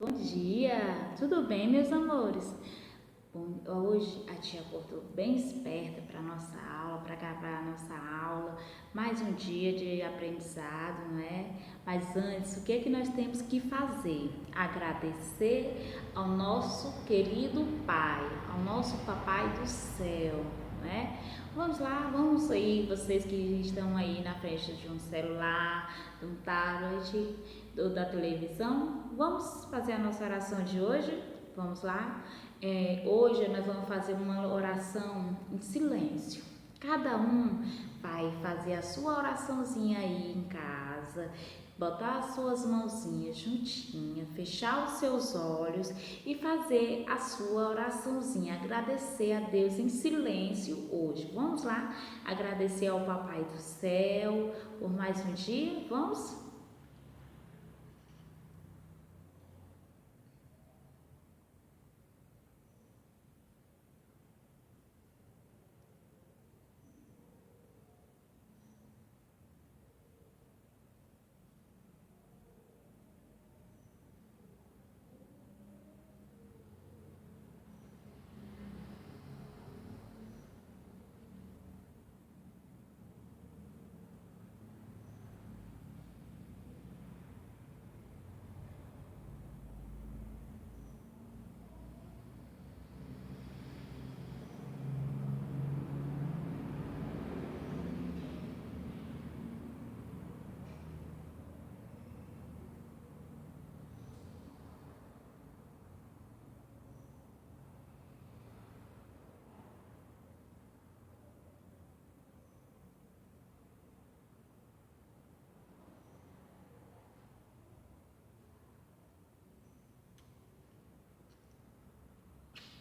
Bom dia, tudo bem, meus amores? Bom, hoje a tia acordou bem esperta para nossa aula, para gravar a nossa aula. Mais um dia de aprendizado, não é? Mas antes, o que é que nós temos que fazer? Agradecer ao nosso querido Pai, ao nosso Papai do céu, não é? Vamos lá, vamos aí, vocês que estão aí na frente de um celular, de um tablet, da televisão, vamos fazer a nossa oração de hoje? Vamos lá? Hoje nós vamos fazer uma oração em silêncio. Cada um vai fazer a sua oraçãozinha aí em casa, botar as suas mãozinhas juntinhas, fechar os seus olhos e fazer a sua oraçãozinha, agradecer a Deus em silêncio hoje. Vamos lá? Agradecer ao Papai do céu por mais um dia. Vamos?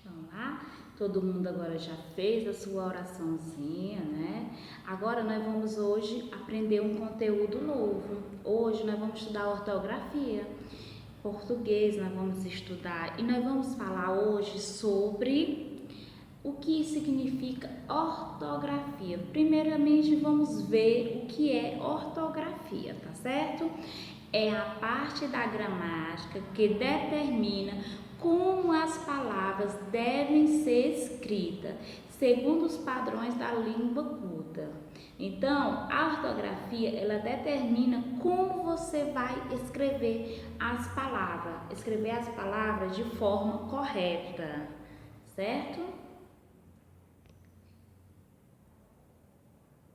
Vamos lá? Todo mundo agora já fez a sua oraçãozinha, né? Agora nós vamos hoje aprender um conteúdo novo. Hoje nós vamos estudar ortografia. Português nós vamos estudar e nós vamos falar hoje sobre o que significa ortografia. Primeiramente vamos ver o que é ortografia, tá certo? É a parte da gramática que determina como as palavras devem ser escritas, segundo os padrões da língua culta. Então, a ortografia, ela determina como você vai escrever as palavras de forma correta, certo?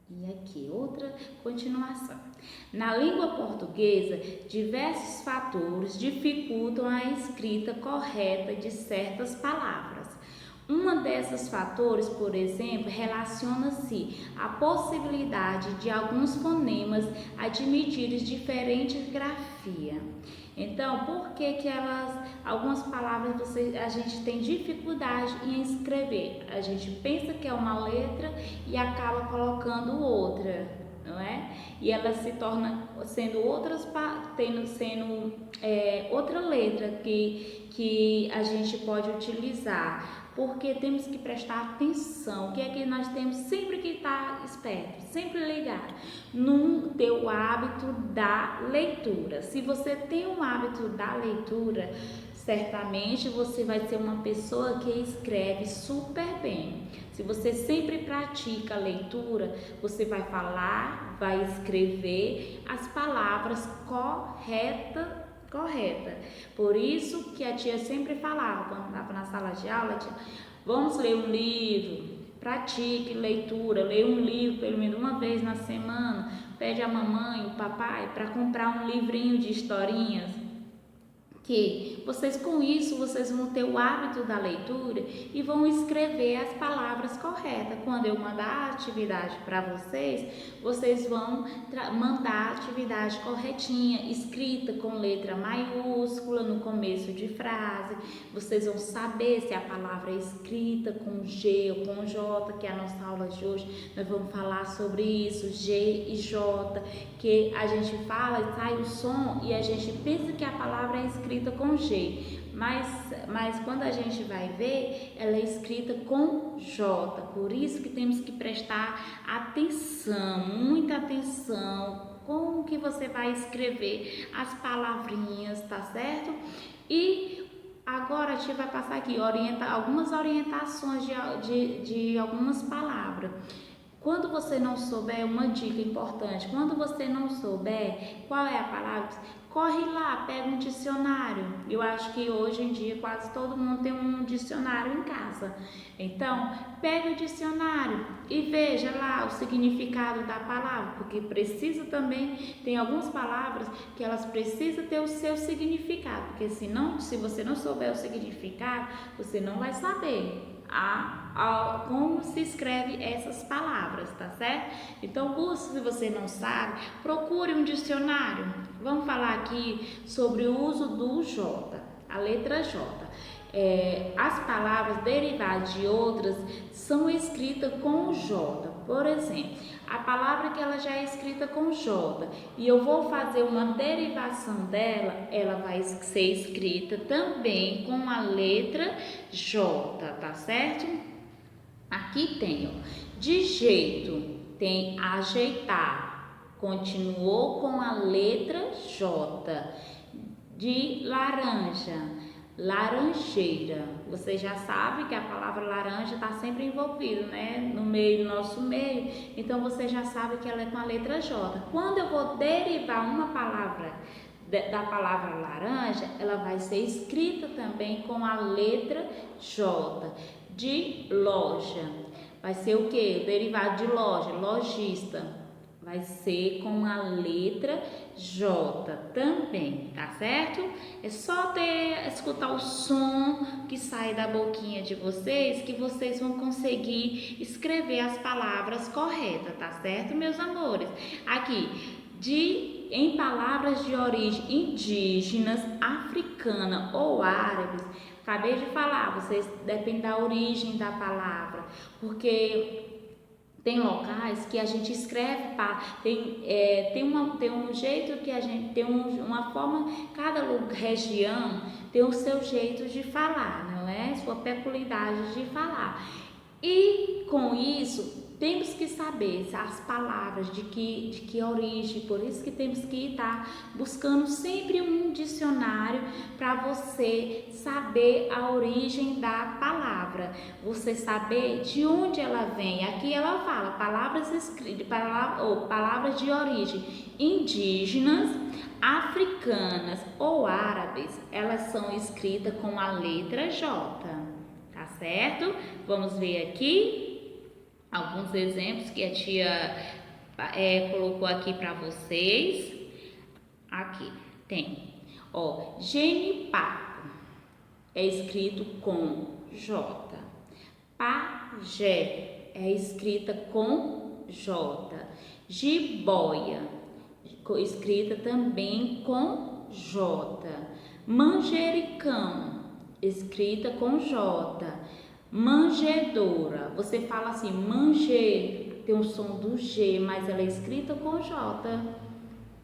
E aqui, outra continuação. Na língua portuguesa, diversos fatores dificultam a escrita correta de certas palavras. Uma desses fatores, por exemplo, relaciona-se à possibilidade de alguns fonemas admitirem diferente grafia. Então, por que algumas palavras a gente tem dificuldade em escrever? A gente pensa que é uma letra e acaba colocando outra, não é? E ela se torna sendo outra letra que a gente pode utilizar. Porque temos que prestar atenção. O que é que nós temos sempre que estar esperto, sempre ligado no teu hábito da leitura. Se você tem um hábito da leitura, certamente você vai ser uma pessoa que escreve super bem. Se você sempre pratica a leitura, você vai falar, vai escrever as palavras correta. Por isso que a tia sempre falava, quando estava na sala de aula, tia, vamos ler um livro, pratique leitura, leia um livro pelo menos uma vez na semana, pede a mamãe, o papai para comprar um livrinho de historinhas, que vocês com isso vocês vão ter o hábito da leitura e vão escrever as palavras corretas. Quando eu mandar a atividade para vocês, vocês vão mandar a atividade corretinha, escrita com letra maiúscula no começo de frase. Vocês vão saber se a palavra é escrita com G ou com J, que é a nossa aula de hoje. Nós vamos falar sobre isso, G e J, que a gente fala e sai o som e a gente pensa que a palavra é escrita com G, mas quando a gente vai ver, ela é escrita com J. Por isso que temos que prestar atenção, muita atenção, como que você vai escrever as palavrinhas, tá certo? E a tia vai passar aqui algumas orientações de algumas palavras. Quando você não souber, uma dica importante, quando você não souber qual é a palavra, corre lá, pega um dicionário. Eu acho que hoje em dia quase todo mundo tem um dicionário em casa. Então, pega o dicionário e veja lá o significado da palavra, porque precisa também, tem algumas palavras que elas precisam ter o seu significado, porque senão, se você não souber o significado, você não vai saber como se escreve essas palavras, tá certo? Então, busque, se você não sabe, procure um dicionário. Vamos falar aqui sobre o uso do J, a letra J. As palavras derivadas de outras são escritas com o J. Por exemplo, a palavra que ela já é escrita com J e eu vou fazer uma derivação dela, ela vai ser escrita também com a letra J, tá certo? Aqui tem, ó, de jeito, tem ajeitar, continuou com a letra J. De laranja, laranjeira. Você já sabe que a palavra laranja está sempre envolvida, né? No nosso meio. Então, você já sabe que ela é com a letra J. Quando eu vou derivar uma palavra da palavra laranja, ela vai ser escrita também com a letra J. De loja. Vai ser o quê? O derivado de loja, lojista. Vai ser com a letra J também, tá certo? É só escutar o som que sai da boquinha de vocês que vocês vão conseguir escrever as palavras corretas, tá certo, meus amores? Aqui, em palavras de origem indígenas, africana ou árabes, acabei de falar, vocês dependem da origem da palavra, porque tem locais que a gente escreve, tem um jeito que a gente tem uma forma, cada região tem o seu jeito de falar, não é? Sua peculiaridade de falar. E com isso, temos que saber as palavras de que origem, por isso que temos que estar buscando sempre um dicionário para você saber a origem da palavra, você saber de onde ela vem. Aqui ela fala palavras de origem indígenas, africanas ou árabes, elas são escritas com a letra J, tá certo? Vamos ver aqui alguns exemplos que a tia colocou aqui para vocês. Aqui tem, ó, genipapo é escrito com J. Pajé é escrita com J. Jiboia, escrita também com J. Manjericão, escrita com J. Manjedoura, você fala assim, manger, tem o som do G, mas ela é escrita com J,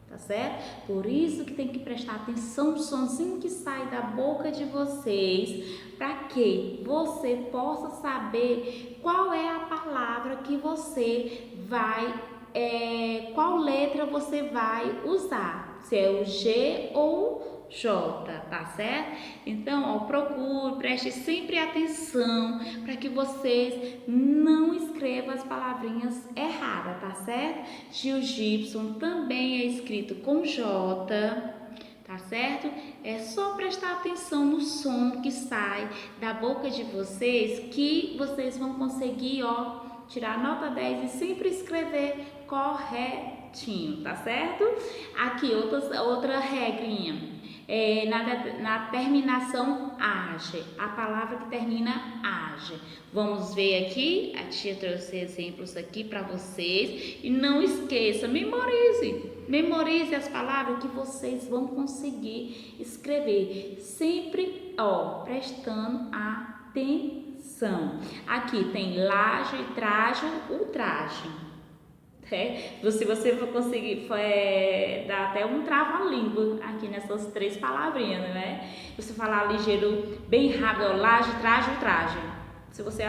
tá certo? Por isso que tem que prestar atenção no sonzinho que sai da boca de vocês, para que você possa saber qual é a palavra que você vai, qual letra você vai usar, se é o G ou J, tá certo? Então, ó, procure, preste sempre atenção para que vocês não escrevam as palavrinhas erradas, tá certo? Gil Gibson também é escrito com J, tá certo? É só prestar atenção no som que sai da boca de vocês que vocês vão conseguir, ó, tirar nota 10 e sempre escrever corretinho, tá certo? Aqui outra regrinha. Na terminação age, a palavra que termina age. Vamos ver aqui, a tia trouxe exemplos aqui para vocês e não esqueça, memorize as palavras que vocês vão conseguir escrever, sempre, ó, prestando atenção. Aqui tem laje, traje, ultraje. Se você for conseguir, dá até um trava-língua aqui nessas três palavrinhas, né? Você falar ligeiro, bem rápido, laje, traje, ultraje. Se você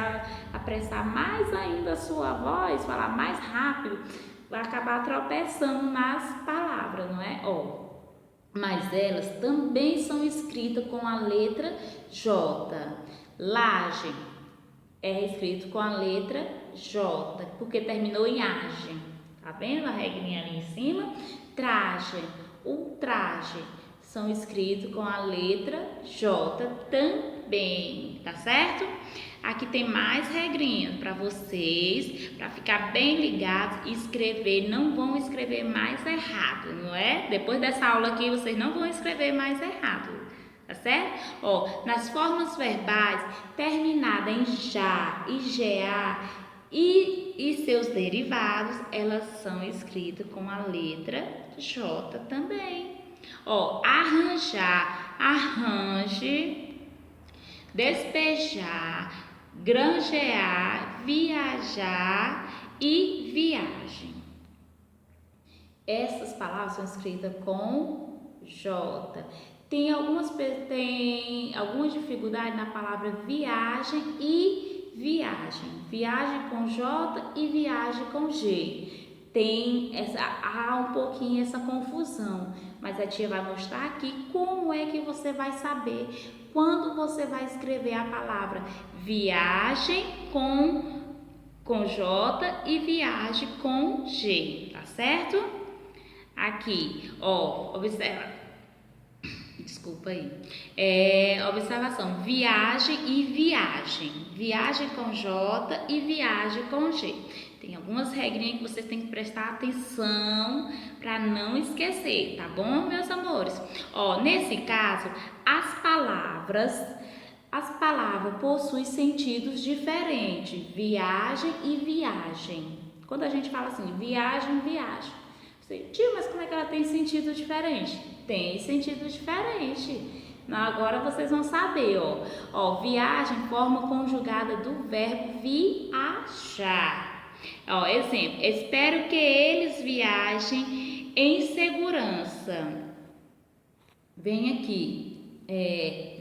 apressar mais ainda a sua voz, falar mais rápido, vai acabar tropeçando nas palavras, não é? Ó, mas elas também são escritas com a letra J. Laje é escrito com a letra J, porque terminou em age. Tá vendo a regrinha ali em cima? Traje, o traje são escritos com a letra J também, tá certo? Aqui tem mais regrinhas para vocês, para ficar bem ligados e escrever. Não vão escrever mais errado, não é? Depois dessa aula aqui, vocês não vão escrever mais errado, tá certo? Ó, nas formas verbais, terminada em já e ga e seus derivados, elas são escritas com a letra J também. Ó, arranjar, arranje, despejar, granjear, viajar e viagem. Essas palavras são escritas com J. Tem algumas dificuldades na palavra viagem e viagem. Viagem com J e viagem com G. Há um pouquinho essa confusão, mas a tia vai mostrar aqui como é que você vai saber quando você vai escrever a palavra viagem com J e viagem com G, tá certo? Aqui, ó, observa. Desculpa aí. Observação, viagem e viagem. Viagem com J e viagem com G. Tem algumas regrinhas que vocês têm que prestar atenção para não esquecer, tá bom, meus amores? Ó, nesse caso, as palavras possuem sentidos diferentes. Viagem e viagem. Quando a gente fala assim, viagem, viagem. Você, tio, mas como é que ela tem sentido diferente? Tem sentido diferente. Agora vocês vão saber, ó. Viagem, forma conjugada do verbo viajar. Ó, exemplo, espero que eles viajem em segurança. Vem aqui,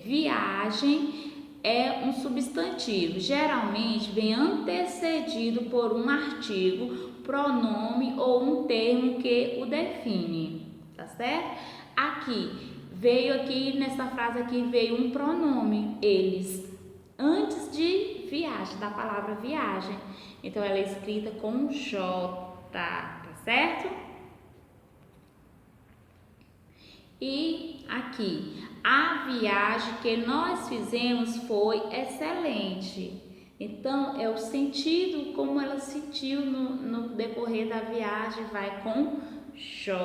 viagem é um substantivo, geralmente vem antecedido por um artigo, pronome ou um termo que o define, tá certo? Nessa frase aqui veio um pronome, eles, antes de viagem, da palavra viagem. Então, ela é escrita com J, tá certo? E aqui, a viagem que nós fizemos foi excelente. Então, é o sentido, como ela sentiu no decorrer da viagem, vai com J,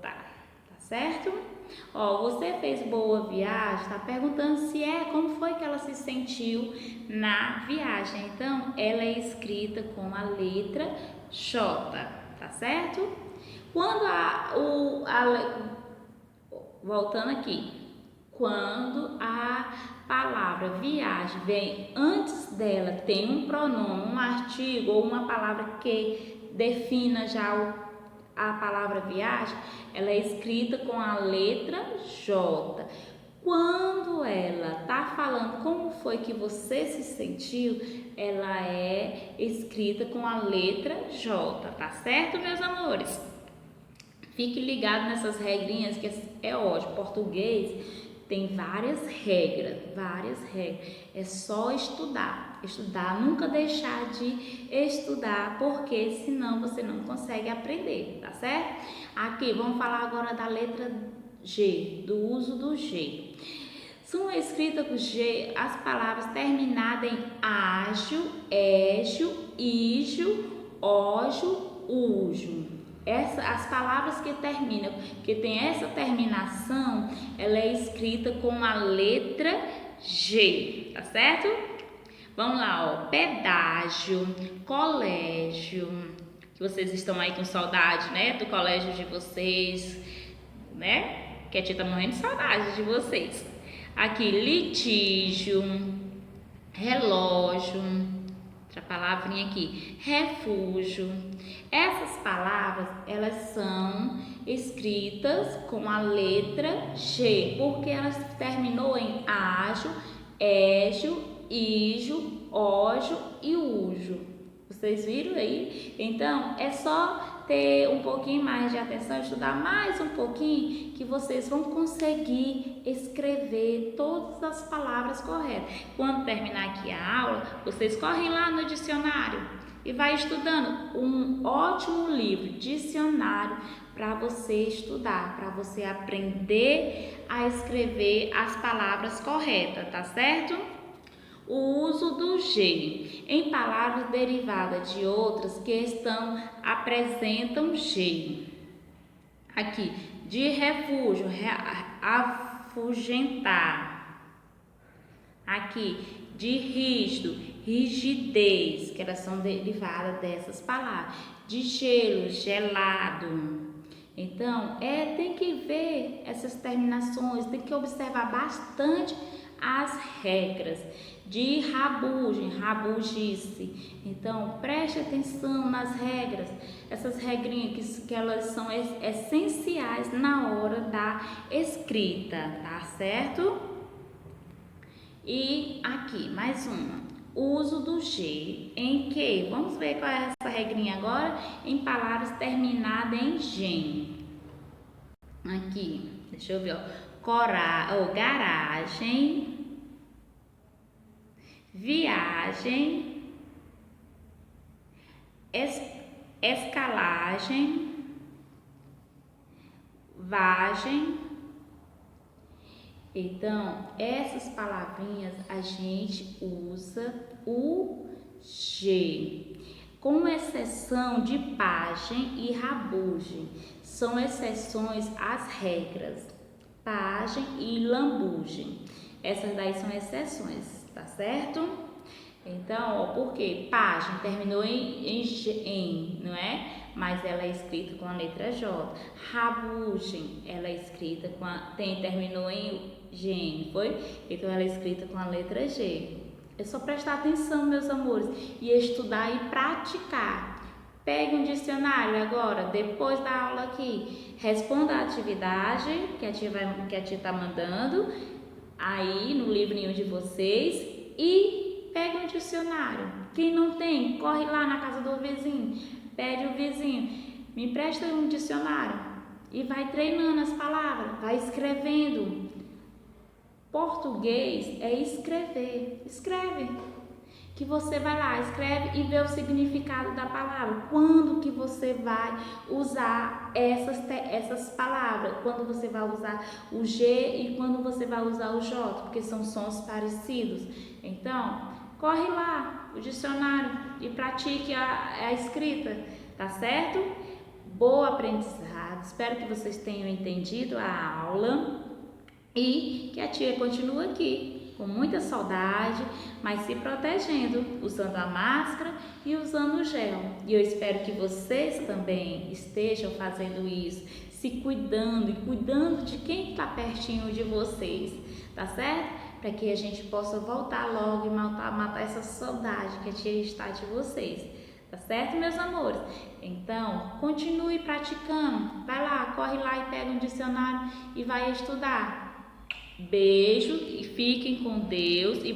tá certo? Ó, você fez boa viagem, tá perguntando como foi que ela se sentiu na viagem. Então, ela é escrita com a letra J, tá certo? Voltando aqui, quando a palavra viagem vem antes dela, tem um pronome, um artigo ou uma palavra que defina já a palavra viagem, ela é escrita com a letra J. Quando ela tá falando como foi que você se sentiu, ela é escrita com a letra J, tá certo, meus amores? Fique ligado nessas regrinhas que é ótimo. Português tem várias regras. É só estudar. Nunca deixar de estudar, porque senão você não consegue aprender, tá certo? Aqui, vamos falar agora da letra G, do uso do G. São escritas com G as palavras terminadas em ágio, égio, ígio, ógio, úgio. As palavras que tem essa terminação, ela é escrita com a letra G, tá certo? Vamos lá, ó. Pedágio, colégio, que vocês estão aí com saudade, né? Do colégio de vocês, né? Que a tia tá morrendo de saudade de vocês. Aqui, litígio, relógio, outra palavrinha aqui, refúgio. Essas palavras, elas são escritas com a letra G, porque elas terminou em ágio, égio, ígio, ógio e úgio. Vocês viram aí? Então, é só ter um pouquinho mais de atenção, estudar mais um pouquinho, que vocês vão conseguir escrever todas as palavras corretas. Quando terminar aqui a aula, vocês correm lá no dicionário e vai estudando. Um ótimo livro, dicionário, para você estudar, para você aprender a escrever as palavras corretas, tá certo? O uso do G em palavras derivadas de outras que apresentam G. Aqui, de refúgio, afugentar. Aqui, de rígido, rigidez, que elas são derivadas dessas palavras. De gelo, gelado. Então, tem que ver essas terminações, tem que observar bastante as regras. De rabugem, rabugice. Então, preste atenção nas regras, essas regrinhas que elas são essenciais na hora da escrita, tá certo? E aqui, mais uma. Uso do G em que? Vamos ver qual é essa regrinha agora? Em palavras terminadas em gen. Aqui, deixa eu ver, ó. Garagem, viagem, escalagem, vagem. Então, essas palavrinhas a gente usa o G, com exceção de pagem e rabugem. São exceções às regras. Pagem e lambugem. Essas daí são exceções, tá certo? Então, ó, por quê? Pagem terminou em, não é? Mas ela é escrita com a letra J. Rabugem, ela é escrita terminou em G, foi? Então, ela é escrita com a letra G. É só prestar atenção, meus amores, e estudar e praticar. Pegue um dicionário agora, depois da aula aqui. Responda a atividade que a tia está mandando aí no livrinho de vocês e pegue um dicionário. Quem não tem, corre lá na casa do vizinho, pede o vizinho, me empresta um dicionário e vai treinando as palavras, vai escrevendo. Português é escrever, escreve. Que você vai lá, escreve e vê o significado da palavra. Quando que você vai usar essas palavras? Quando você vai usar o G e quando você vai usar o J, porque são sons parecidos. Então, corre lá, o dicionário, e pratique a escrita, tá certo? Bom aprendizado, espero que vocês tenham entendido a aula e que a tia continue aqui com muita saudade, mas se protegendo, usando a máscara e usando o gel. E eu espero que vocês também estejam fazendo isso, se cuidando e cuidando de quem está pertinho de vocês, tá certo? Para que a gente possa voltar logo e matar essa saudade que a tia está de vocês. Tá certo, meus amores? Então, continue praticando. Vai lá, corre lá e pega um dicionário e vai estudar. Beijo e fiquem com Deus e